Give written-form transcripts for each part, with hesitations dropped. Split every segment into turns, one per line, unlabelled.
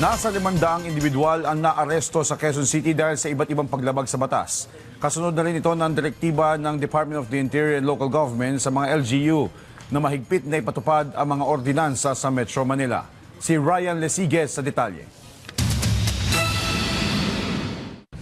Nasa 500 individual ang naaresto sa Quezon City dahil sa iba't ibang paglabag sa batas. Kasunod na rin ito ng direktiba ng Department of the Interior and Local Government sa mga LGU na mahigpit na ipatupad ang mga ordinansa sa Metro Manila. Si Ryan Lesigues sa detalye.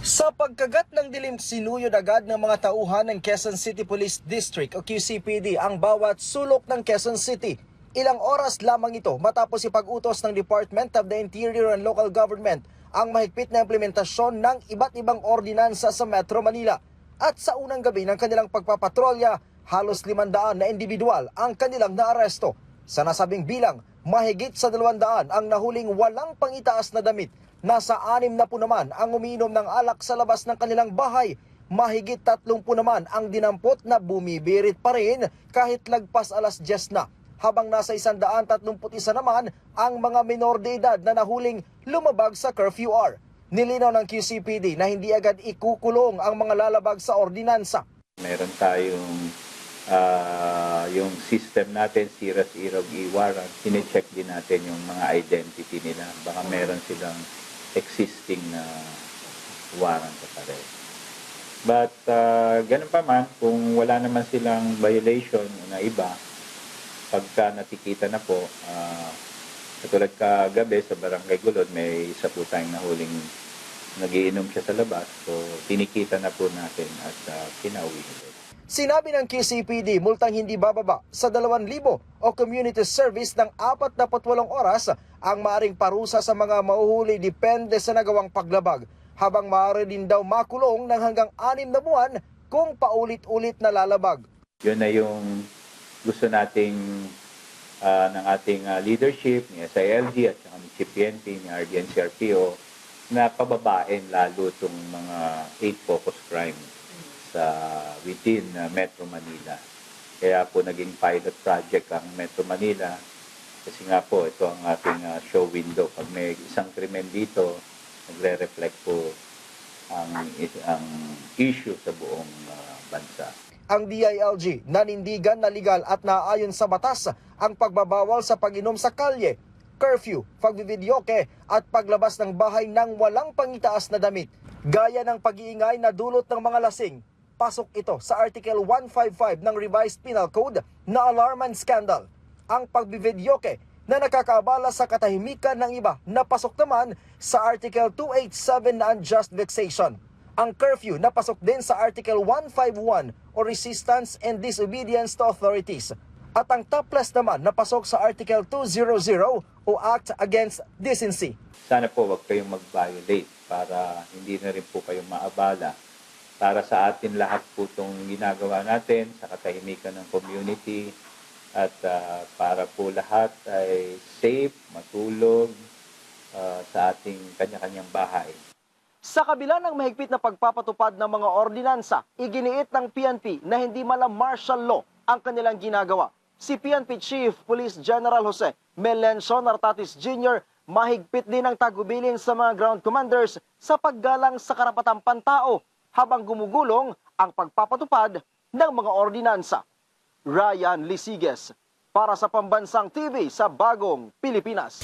Sa pagkagat ng dilim, sinuyod agad ng mga tauhan ng Quezon City Police District o QCPD ang bawat sulok ng Quezon City. Ilang oras lamang ito matapos ipag-utos ng Department of the Interior and Local Government ang mahigpit na implementasyon ng iba't ibang ordinansa sa Metro Manila. At sa unang gabi ng kanilang pagpapatrolya, halos 500 na individual ang kanilang naaresto. Sa nasabing bilang, mahigit sa 200 ang nahuling walang pangitaas na damit. Nasa 60 naman ang umiinom ng alak sa labas ng kanilang bahay. Mahigit 30 naman ang dinampot na bumibirit pa rin kahit lagpas alas 10 na. Habang nasa 131 naman ang mga minor de edad na nahuling lumabag sa curfew hour. Nilinaw ng QCPD na hindi agad ikukulong ang mga lalabag sa ordinansa.
Meron tayong yung system natin, SIRAS IROG e-warrant, sinecheck din natin yung mga identity nila. Baka meron silang existing na warrant pa rin. But ganun pa man, kung wala naman silang violation na iba, pagka natikita na po, katulad kagabi sa Barangay Gulod, may isa po tayong nahuling nagiinom siya sa labas. So, tinikita na po natin at pinauwi ulit.
Sinabi ng QCPD, multang hindi bababa sa 2,000 o community service ng 48 oras ang maaring parusa sa mga mahuhuli depende sa nagawang paglabag. Habang maaari din daw makulong ng hanggang 6 na buwan kung paulit-ulit na lalabag.
Yun na yung gusto nating ng ating leadership ni SILG at saka ni CPNP, ni RDNCRPO na pababain lalo itong mga 8 focus crime sa within Metro Manila. Kaya po naging pilot project ang Metro Manila kasi nga po ito ang ating show window. Pag may isang krimen dito, nagre-reflect po ang issue sa buong bansa.
Ang DILG nanindigan na legal at naaayon sa batas ang pagbabawal sa pag-inom sa kalye, curfew, pagbividyoke at paglabas ng bahay ng walang pangitaas na damit. Gaya ng pag-iingay na dulot ng mga lasing, pasok ito sa Article 155 ng Revised Penal Code na alarm and scandal. Ang pagbividyoke na nakakaabala sa katahimikan ng iba na pasok naman sa Article 287 na unjust vexation. Ang curfew na pasok din sa Article 151 o resistance and disobedience to authorities. At ang topless naman na pasok sa Article 200 o Act Against Decency.
Sana po wag kayong mag-violate para hindi na rin po kayong maabala. Para sa atin lahat po itong ginagawa natin sa katahimikan ng community at para po lahat ay safe, matulog sa ating kanya-kanyang bahay.
Sa kabila ng mahigpit na pagpapatupad ng mga ordinansa, iginiit ng PNP na hindi mala martial law ang kanilang ginagawa. Si PNP Chief Police General Jose Melencio Nartatis Jr. mahigpit din ang tagubilin sa mga ground commanders sa paggalang sa karapatang pantao habang gumugulong ang pagpapatupad ng mga ordinansa. Ryan Lesigues para sa Pambansang TV sa Bagong Pilipinas.